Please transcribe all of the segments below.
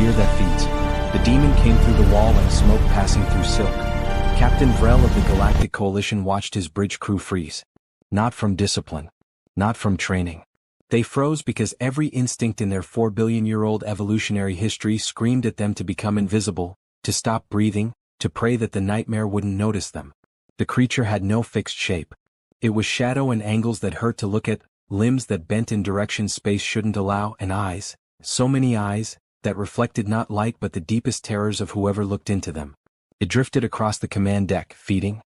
fear that feeds. The demon came through the wall like smoke passing through silk. Captain Vrel of the Galactic Coalition watched his bridge crew freeze. Not from discipline. Not from training. They froze because every instinct in their 4-billion-year-old evolutionary history screamed at them to become invisible, to stop breathing, to pray that the nightmare wouldn't notice them. The creature had no fixed shape. It was shadow and angles that hurt to look at, limbs that bent in directions space shouldn't allow, and eyes, so many eyes, that reflected not light but the deepest terrors of whoever looked into them. It drifted across the command deck, feeding.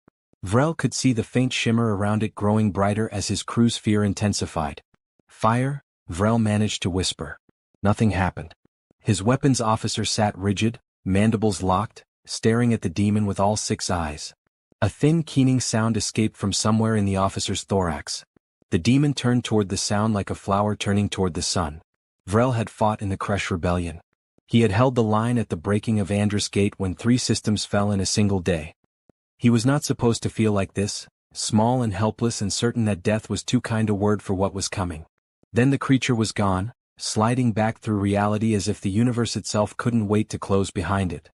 Vrel could see the faint shimmer around it growing brighter as his crew's fear intensified. Fire, Vrel managed to whisper. Nothing happened. His weapons officer sat rigid, mandibles locked, staring at the demon with all 6 eyes. A thin keening sound escaped from somewhere in the officer's thorax. The demon turned toward the sound like a flower turning toward the sun. Vrel had fought in the Kresh Rebellion. He had held the line at the breaking of Andrus Gate when 3 systems fell in a single day. He was not supposed to feel like this, small and helpless and certain that death was too kind a word for what was coming. Then the creature was gone, sliding back through reality as if the universe itself couldn't wait to close behind it.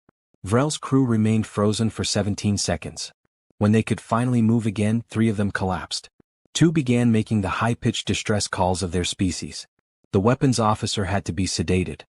Vrel's crew remained frozen for 17 seconds. When they could finally move again, 3 of them collapsed. 2 began making the high-pitched distress calls of their species. The weapons officer had to be sedated.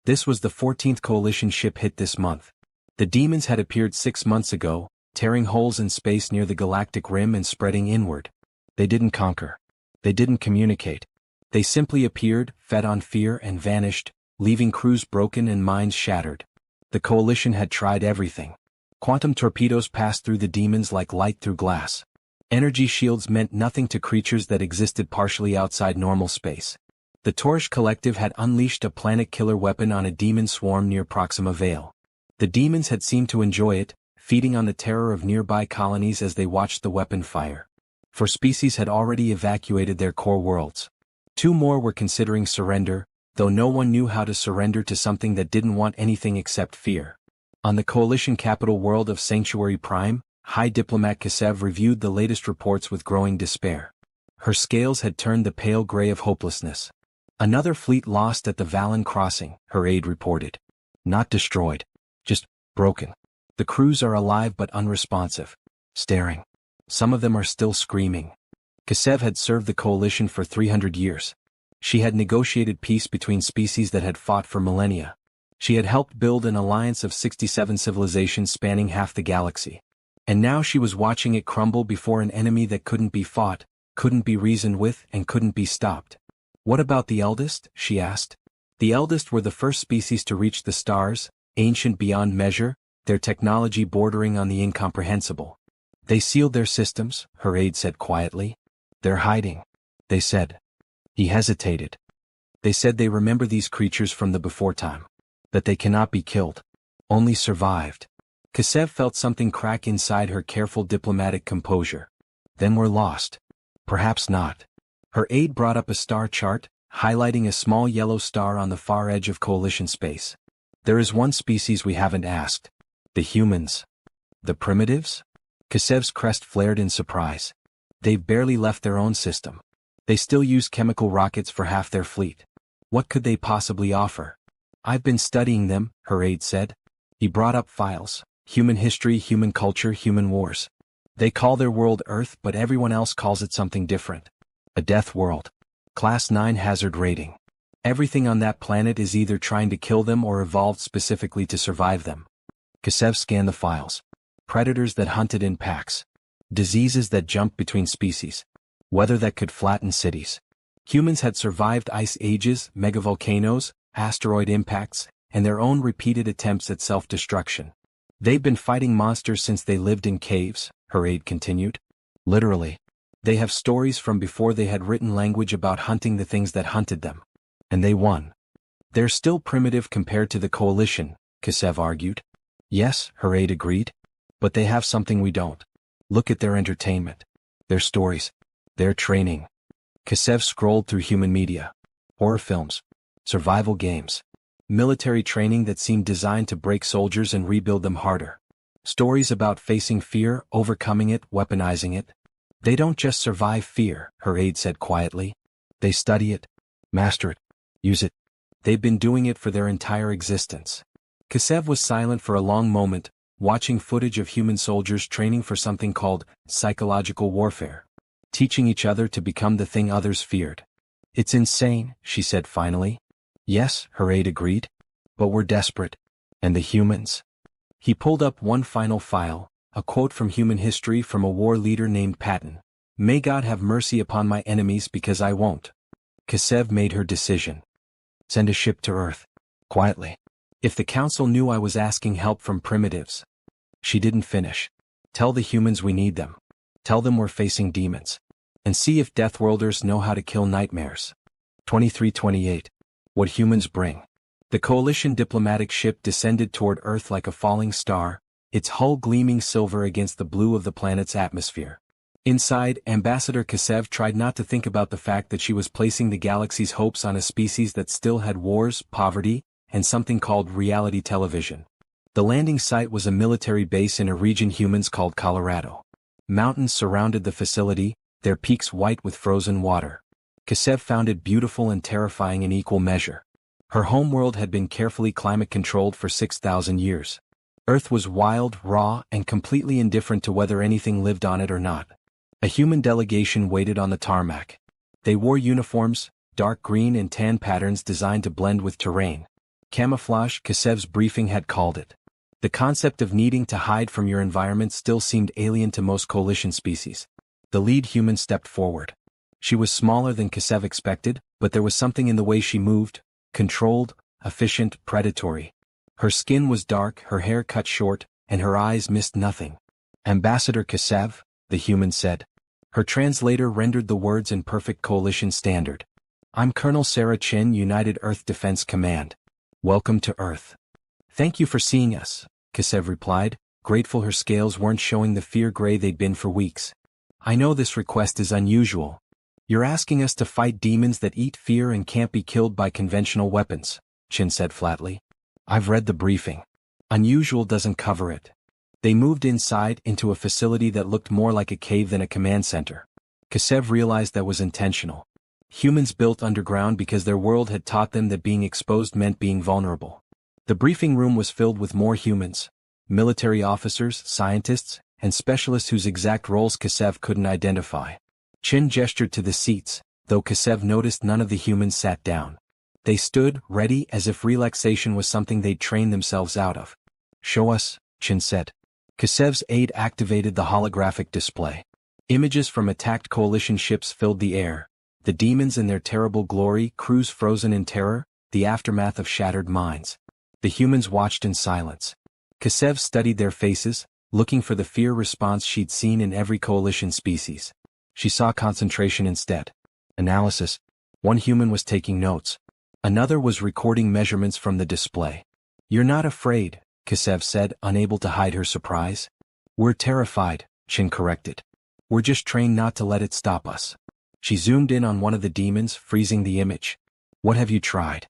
This was the 14th coalition ship hit this month. The demons had appeared 6 months ago, tearing holes in space near the galactic rim and spreading inward. They didn't conquer. They didn't communicate. They simply appeared, fed on fear and vanished, leaving crews broken and minds shattered. The coalition had tried everything. Quantum torpedoes passed through the demons like light through glass. Energy shields meant nothing to creatures that existed partially outside normal space. The Torish Collective had unleashed a planet-killer weapon on a demon swarm near Proxima Vale. The demons had seemed to enjoy it, feeding on the terror of nearby colonies as they watched the weapon fire. 4 species had already evacuated their core worlds. 2 more were considering surrender, though no one knew how to surrender to something that didn't want anything except fear. On the coalition capital world of Sanctuary Prime, High Diplomat Kasev reviewed the latest reports with growing despair. Her scales had turned the pale gray of hopelessness. Another fleet lost at the Valen crossing, her aide reported. Not destroyed. Just broken. The crews are alive but unresponsive. Staring. Some of them are still screaming. Kasev had served the coalition for 300 years. She had negotiated peace between species that had fought for millennia. She had helped build an alliance of 67 civilizations spanning half the galaxy. And now she was watching it crumble before an enemy that couldn't be fought, couldn't be reasoned with, and couldn't be stopped. What about the eldest? She asked. The eldest were the first species to reach the stars, ancient beyond measure, their technology bordering on the incomprehensible. They sealed their systems, her aide said quietly. They're hiding, they said. He hesitated. They said they remember these creatures from the before time. That they cannot be killed. Only survived. Kasev felt something crack inside her careful diplomatic composure. Then we're lost. Perhaps not. Her aide brought up a star chart, highlighting a small yellow star on the far edge of coalition space. There is one species we haven't asked. The humans. The primitives? Kasev's crest flared in surprise. They've barely left their own system. They still use chemical rockets for half their fleet. What could they possibly offer? I've been studying them, her aide said. He brought up files. Human history, human culture, human wars. They call their world Earth, but everyone else calls it something different. A death world. Class 9 hazard rating. Everything on that planet is either trying to kill them or evolved specifically to survive them. Kasev scanned the files. Predators that hunted in packs. Diseases that jumped between species. Weather that could flatten cities. Humans had survived ice ages, megavolcanoes, asteroid impacts, and their own repeated attempts at self-destruction. They've been fighting monsters since they lived in caves, her aide continued. Literally. They have stories from before they had written language about hunting the things that hunted them. And they won. They're still primitive compared to the coalition, Kasev argued. Yes, her aide agreed. But they have something we don't. Look at their entertainment. Their stories. Their training. Kasev scrolled through human media. Horror films. Survival games. Military training that seemed designed to break soldiers and rebuild them harder. Stories about facing fear, overcoming it, weaponizing it. They don't just survive fear, her aide said quietly. They study it, master it, use it. They've been doing it for their entire existence. Kasev was silent for a long moment, watching footage of human soldiers training for something called psychological warfare, teaching each other to become the thing others feared. "It's insane," she said finally. "Yes," her aide agreed. "But we're desperate. And the humans?" He pulled up one final file, a quote from human history from a war leader named Patton. "May God have mercy upon my enemies because I won't." Kasev made her decision. "Send a ship to Earth. Quietly. If the Council knew I was asking help from primitives." She didn't finish. "Tell the humans we need them. Tell them we're facing demons. And see if Deathworlders know how to kill nightmares." 2328. What humans bring. The Coalition diplomatic ship descended toward Earth like a falling star, its hull gleaming silver against the blue of the planet's atmosphere. Inside, Ambassador Kasev tried not to think about the fact that she was placing the galaxy's hopes on a species that still had wars, poverty, and something called reality television. The landing site was a military base in a region humans called Colorado. Mountains surrounded the facility, their peaks white with frozen water. Kasev found it beautiful and terrifying in equal measure. Her homeworld had been carefully climate-controlled for 6,000 years. Earth was wild, raw, and completely indifferent to whether anything lived on it or not. A human delegation waited on the tarmac. They wore uniforms, dark green and tan patterns designed to blend with terrain. Camouflage, Kasev's briefing had called it. The concept of needing to hide from your environment still seemed alien to most coalition species. The lead human stepped forward. She was smaller than Kasev expected, but there was something in the way she moved, controlled, efficient, predatory. Her skin was dark, her hair cut short, and her eyes missed nothing. "Ambassador Kasev," the human said. Her translator rendered the words in perfect coalition standard. "I'm Colonel Sarah Chin, United Earth Defense Command. Welcome to Earth." "Thank you for seeing us," Kasev replied, grateful her scales weren't showing the fear gray they'd been for weeks. "I know this request is unusual. You're asking us to fight demons that eat fear and can't be killed by conventional weapons," Chin said flatly. "I've read the briefing. Unusual doesn't cover it." They moved inside into a facility that looked more like a cave than a command center. Kasev realized that was intentional. Humans built underground because their world had taught them that being exposed meant being vulnerable. The briefing room was filled with more humans, military officers, scientists, and specialists whose exact roles Kasev couldn't identify. Chin gestured to the seats, though Kasev noticed none of the humans sat down. They stood, ready, as if relaxation was something they'd trained themselves out of. "Show us," Chin said. Kasev's aide activated the holographic display. Images from attacked coalition ships filled the air, the demons in their terrible glory, crews frozen in terror, the aftermath of shattered minds. The humans watched in silence. Kasev studied their faces, looking for the fear response she'd seen in every coalition species. She saw concentration instead. Analysis. One human was taking notes. Another was recording measurements from the display. "You're not afraid," Kasev said, unable to hide her surprise. "We're terrified," Chin corrected. "We're just trained not to let it stop us." She zoomed in on one of the demons, freezing the image. "What have you tried?"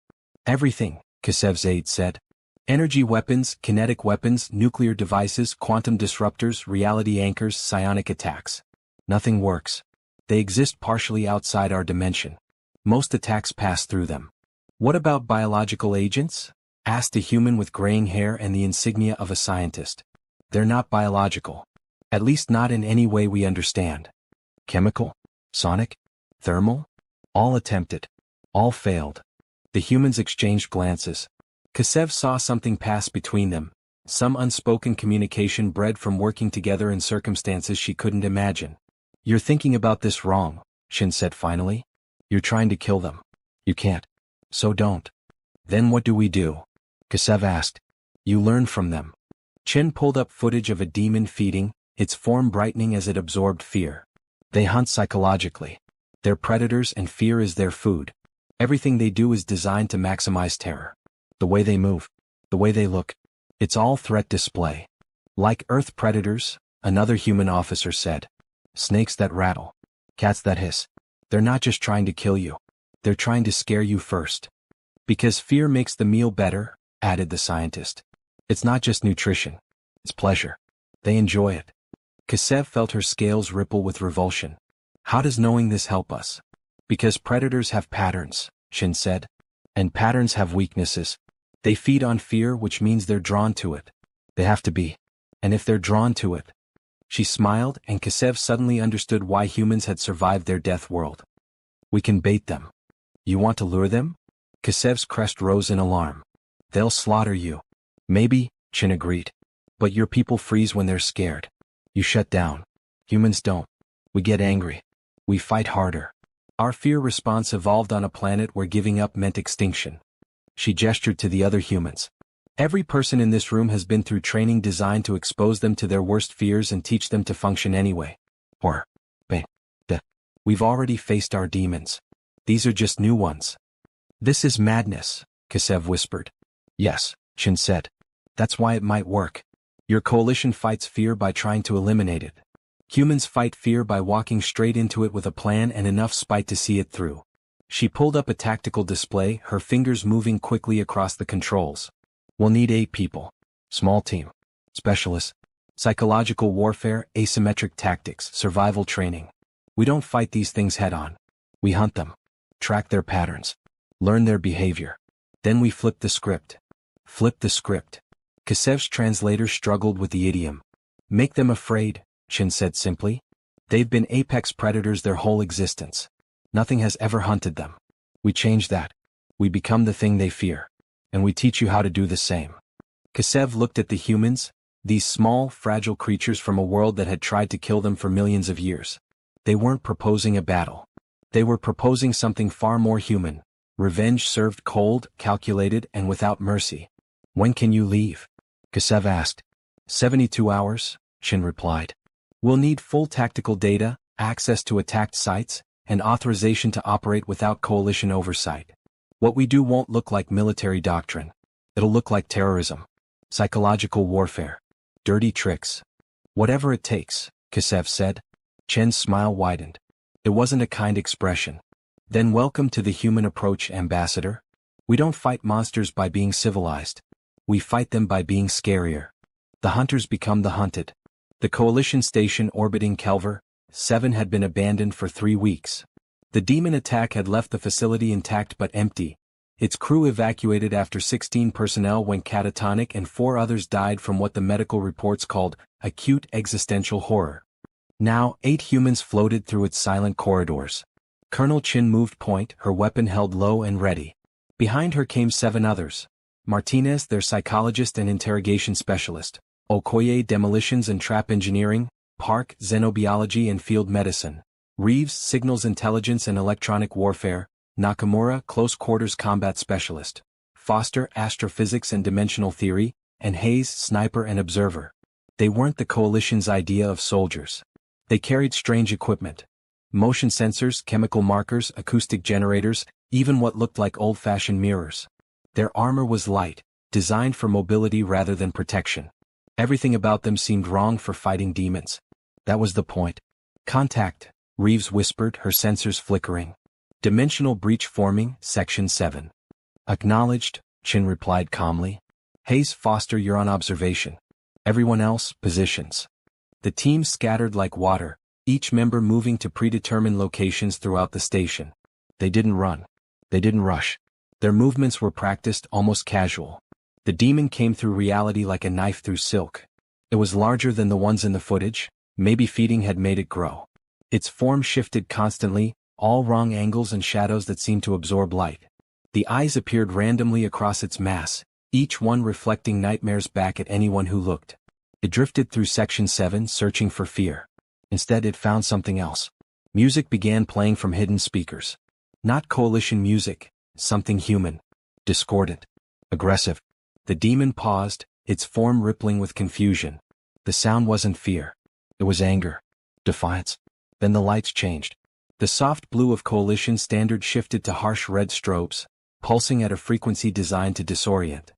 "Everything," Kasev's aide said. "Energy weapons, kinetic weapons, nuclear devices, quantum disruptors, reality anchors, psionic attacks. Nothing works. They exist partially outside our dimension. Most attacks pass through them." "What about biological agents?" asked a human with graying hair and the insignia of a scientist. "They're not biological. At least not in any way we understand. Chemical? Sonic? Thermal? All attempted. All failed." The humans exchanged glances. Kasev saw something pass between them, some unspoken communication bred from working together in circumstances she couldn't imagine. "You're thinking about this wrong," Shin said finally. "You're trying to kill them. You can't. So don't." "Then what do we do?" Kasev asked. "You learn from them." Chin pulled up footage of a demon feeding, its form brightening as it absorbed fear. "They hunt psychologically. They're predators and fear is their food. Everything they do is designed to maximize terror. The way they move, the way they look, it's all threat display. Like Earth predators," another human officer said. "Snakes that rattle. Cats that hiss. They're not just trying to kill you. They're trying to scare you first. Because fear makes the meal better," added the scientist. "It's not just nutrition. It's pleasure. They enjoy it." Kasev felt her scales ripple with revulsion. "How does knowing this help us?" "Because predators have patterns," Shin said. "And patterns have weaknesses. They feed on fear, which means they're drawn to it. They have to be. And if they're drawn to it. She smiled, and Kasev suddenly understood why humans had survived their death world. We can bait them. You want to lure them? Kasev's crest rose in alarm. They'll slaughter you. Maybe, Chin agreed. But your people freeze when they're scared. You shut down. Humans don't. We get angry. We fight harder. Our fear response evolved on a planet where giving up meant extinction. She gestured to the other humans. Every person in this room has been through training designed to expose them to their worst fears and teach them to function anyway. We've already faced our demons. These are just new ones. This is madness, Kasev whispered. Yes, Chin said. That's why it might work. Your coalition fights fear by trying to eliminate it. Humans fight fear by walking straight into it with a plan and enough spite to see it through. She pulled up a tactical display, her fingers moving quickly across the controls. We'll need 8 people. Small team. Specialists. Psychological warfare, asymmetric tactics, survival training. We don't fight these things head-on. We hunt them. Track their patterns. Learn their behavior. Then we flip the script. Flip the script. Kasev's translator struggled with the idiom. Make them afraid, Chin said simply. They've been apex predators their whole existence. Nothing has ever hunted them. We change that. We become the thing they fear. And we teach you how to do the same. Kasev looked at the humans, these small, fragile creatures from a world that had tried to kill them for millions of years. They weren't proposing a battle. They were proposing something far more human. Revenge served cold, calculated, and without mercy. When can you leave? Kasev asked. 72 hours, Chin replied. We'll need full tactical data, access to attacked sites, and authorization to operate without coalition oversight. What we do won't look like military doctrine. It'll look like terrorism. Psychological warfare. Dirty tricks. Whatever it takes, Kasev said. Chen's smile widened. It wasn't a kind expression. Then welcome to the human approach, Ambassador. We don't fight monsters by being civilized. We fight them by being scarier. The hunters become the hunted. The coalition station orbiting Kelver 7 had been abandoned for 3 weeks. The demon attack had left the facility intact but empty. Its crew evacuated after 16 personnel went catatonic and 4 others died from what the medical reports called acute existential horror. Now, 8 humans floated through its silent corridors. Colonel Chin moved point, her weapon held low and ready. Behind her came 7 others. Martinez, their psychologist and interrogation specialist. Okoye, demolitions and trap engineering. Park, xenobiology and field medicine. Reeves, signals intelligence and electronic warfare. Nakamura, close quarters combat specialist. Foster, astrophysics and dimensional theory. And Hayes, sniper and observer. They weren't the coalition's idea of soldiers. They carried strange equipment. Motion sensors, chemical markers, acoustic generators, even what looked like old-fashioned mirrors. Their armor was light, designed for mobility rather than protection. Everything about them seemed wrong for fighting demons. That was the point. Contact, Reeves whispered, her sensors flickering. Dimensional breach forming, Section 7. Acknowledged, Chin replied calmly. Hayes, Foster, you're on observation. Everyone else, positions. The team scattered like water, each member moving to predetermined locations throughout the station. They didn't run. They didn't rush. Their movements were practiced, almost casual. The demon came through reality like a knife through silk. It was larger than the ones in the footage, maybe feeding had made it grow. Its form shifted constantly, all wrong angles and shadows that seemed to absorb light. The eyes appeared randomly across its mass, each one reflecting nightmares back at anyone who looked. It drifted through Section 7 searching for fear. Instead it found something else. Music began playing from hidden speakers. Not coalition music, something human. Discordant. Aggressive. The demon paused, its form rippling with confusion. The sound wasn't fear. It was anger. Defiance. Then the lights changed. The soft blue of coalition standard shifted to harsh red strobes, pulsing at a frequency designed to disorient.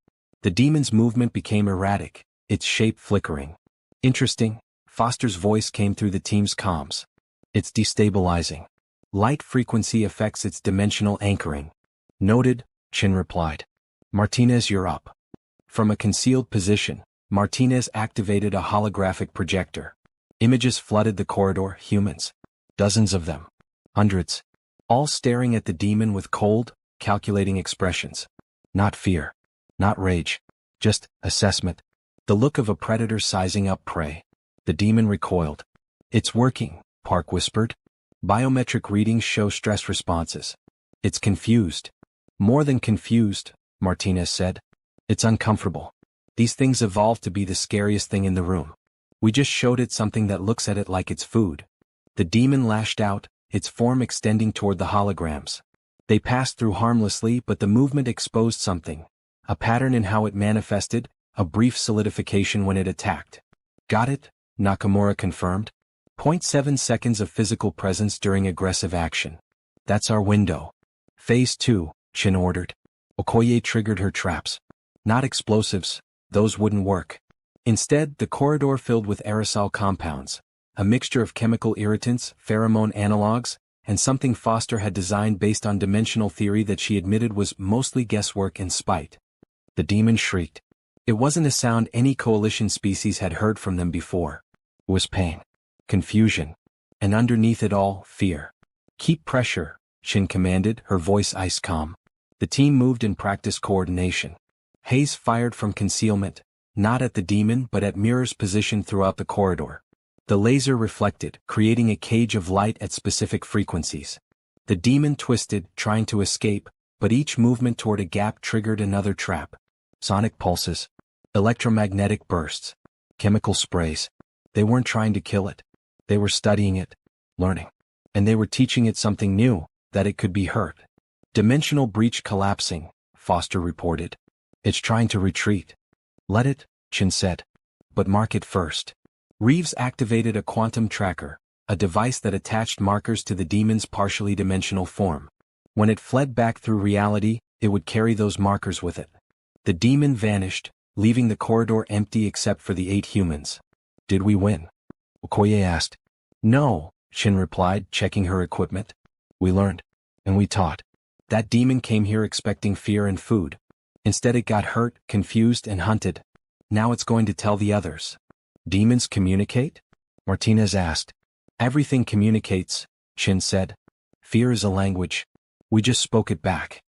The demon's movement became erratic, its shape flickering. Interesting, Foster's voice came through the team's comms. It's destabilizing. Light frequency affects its dimensional anchoring. Noted, Chin replied. Martinez, you're up. From a concealed position, Martinez activated a holographic projector. Images flooded the corridor, humans. Dozens of them. Hundreds. All staring at the demon with cold, calculating expressions. Not fear. Not rage. Just assessment. The look of a predator sizing up prey. The demon recoiled. It's working, Park whispered. Biometric readings show stress responses. It's confused. More than confused, Martinez said. It's uncomfortable. These things evolved to be the scariest thing in the room. We just showed it something that looks at it like it's food. The demon lashed out, its form extending toward the holograms. They passed through harmlessly, but the movement exposed something. A pattern in how it manifested, a brief solidification when it attacked. Got it? Nakamura confirmed. 0.7 seconds of physical presence during aggressive action. That's our window. Phase 2, Chin ordered. Okoye triggered her traps. Not explosives, those wouldn't work. Instead, the corridor filled with aerosol compounds, a mixture of chemical irritants, pheromone analogs, and something Foster had designed based on dimensional theory that she admitted was mostly guesswork and spite. The demon shrieked. It wasn't a sound any coalition species had heard from them before. It was pain, confusion, and underneath it all, fear. Keep pressure, Shin commanded, her voice ice calm. The team moved in practice coordination. Haze fired from concealment, not at the demon but at mirrors positioned throughout the corridor. The laser reflected, creating a cage of light at specific frequencies. The demon twisted, trying to escape, but each movement toward a gap triggered another trap. Sonic pulses, electromagnetic bursts, chemical sprays. They weren't trying to kill it. They were studying it, learning. And they were teaching it something new, that it could be hurt. Dimensional breach collapsing, Foster reported. It's trying to retreat. Let it, Chin said. But mark it first. Reeves activated a quantum tracker, a device that attached markers to the demon's partially dimensional form. When it fled back through reality, it would carry those markers with it. The demon vanished, leaving the corridor empty except for the 8 humans. Did we win? Okoye asked. No, Shin replied, checking her equipment. We learned. And we taught. That demon came here expecting fear and food. Instead it got hurt, confused, and hunted. Now it's going to tell the others. Demons communicate? Martinez asked. Everything communicates, Shin said. Fear is a language. We just spoke it back.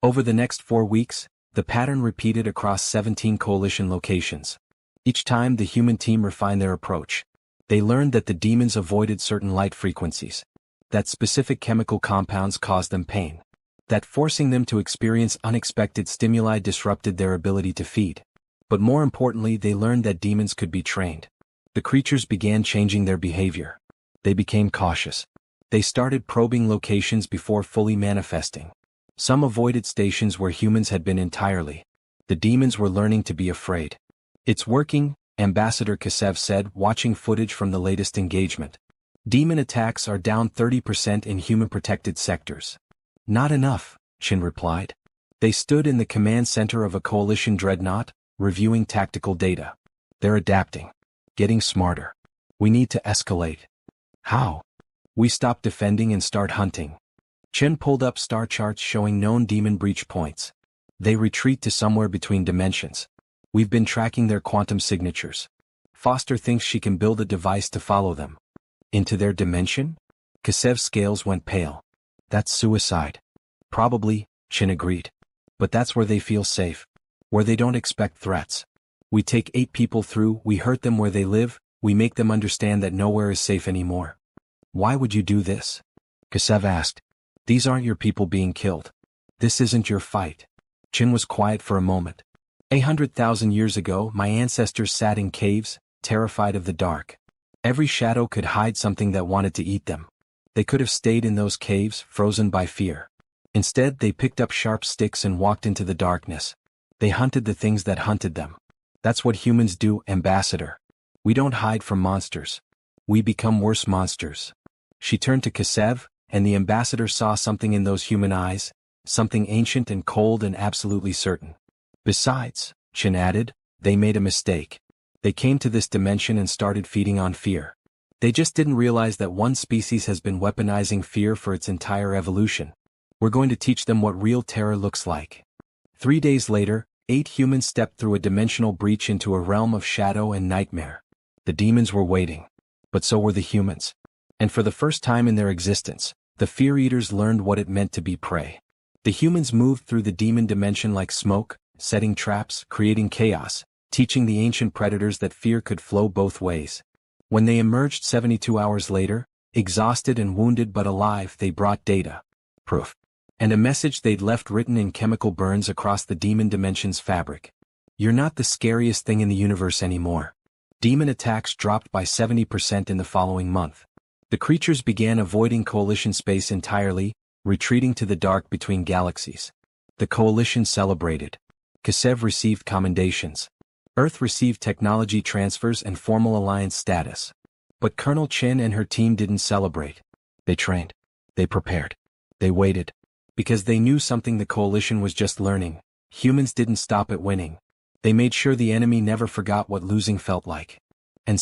Over the next 4 weeks, the pattern repeated across 17 coalition locations. Each time the human team refined their approach. They learned that the demons avoided certain light frequencies. That specific chemical compounds caused them pain. That forcing them to experience unexpected stimuli disrupted their ability to feed. But more importantly, they learned that demons could be trained. The creatures began changing their behavior. They became cautious. They started probing locations before fully manifesting. Some avoided stations where humans had been entirely. The demons were learning to be afraid. It's working, Ambassador Kasev said, watching footage from the latest engagement. Demon attacks are down 30% in human-protected sectors. Not enough, Chin replied. They stood in the command center of a coalition dreadnought, reviewing tactical data. They're adapting. Getting smarter. We need to escalate. How? We stop defending and start hunting. Chen pulled up star charts showing known demon breach points. They retreat to somewhere between dimensions. We've been tracking their quantum signatures. Foster thinks she can build a device to follow them. Into their dimension? Kasev's scales went pale. That's suicide. Probably, Chin agreed. But that's where they feel safe. Where they don't expect threats. We take 8 people through, we hurt them where they live, we make them understand that nowhere is safe anymore. Why would you do this? Kasev asked. These aren't your people being killed. This isn't your fight. Chin was quiet for a moment. 800,000 years ago, my ancestors sat in caves, terrified of the dark. Every shadow could hide something that wanted to eat them. They could have stayed in those caves, frozen by fear. Instead, they picked up sharp sticks and walked into the darkness. They hunted the things that hunted them. That's what humans do, Ambassador. We don't hide from monsters. We become worse monsters. She turned to Kasev, and the ambassador saw something in those human eyes, something ancient and cold and absolutely certain. Besides, Chin added, they made a mistake. They came to this dimension and started feeding on fear. They just didn't realize that one species has been weaponizing fear for its entire evolution. We're going to teach them what real terror looks like. 3 days later, 8 humans stepped through a dimensional breach into a realm of shadow and nightmare. The demons were waiting. But so were the humans. And for the first time in their existence, the fear eaters learned what it meant to be prey. The humans moved through the demon dimension like smoke, setting traps, creating chaos, teaching the ancient predators that fear could flow both ways. When they emerged 72 hours later, exhausted and wounded but alive, they brought data, proof, and a message they'd left written in chemical burns across the demon dimension's fabric. You're not the scariest thing in the universe anymore. Demon attacks dropped by 70% in the following month. The creatures began avoiding Coalition space entirely, retreating to the dark between galaxies. The Coalition celebrated. Kasev received commendations. Earth received technology transfers and formal alliance status. But Colonel Chen and her team didn't celebrate. They trained. They prepared. They waited. Because they knew something the Coalition was just learning. Humans didn't stop at winning. They made sure the enemy never forgot what losing felt like. And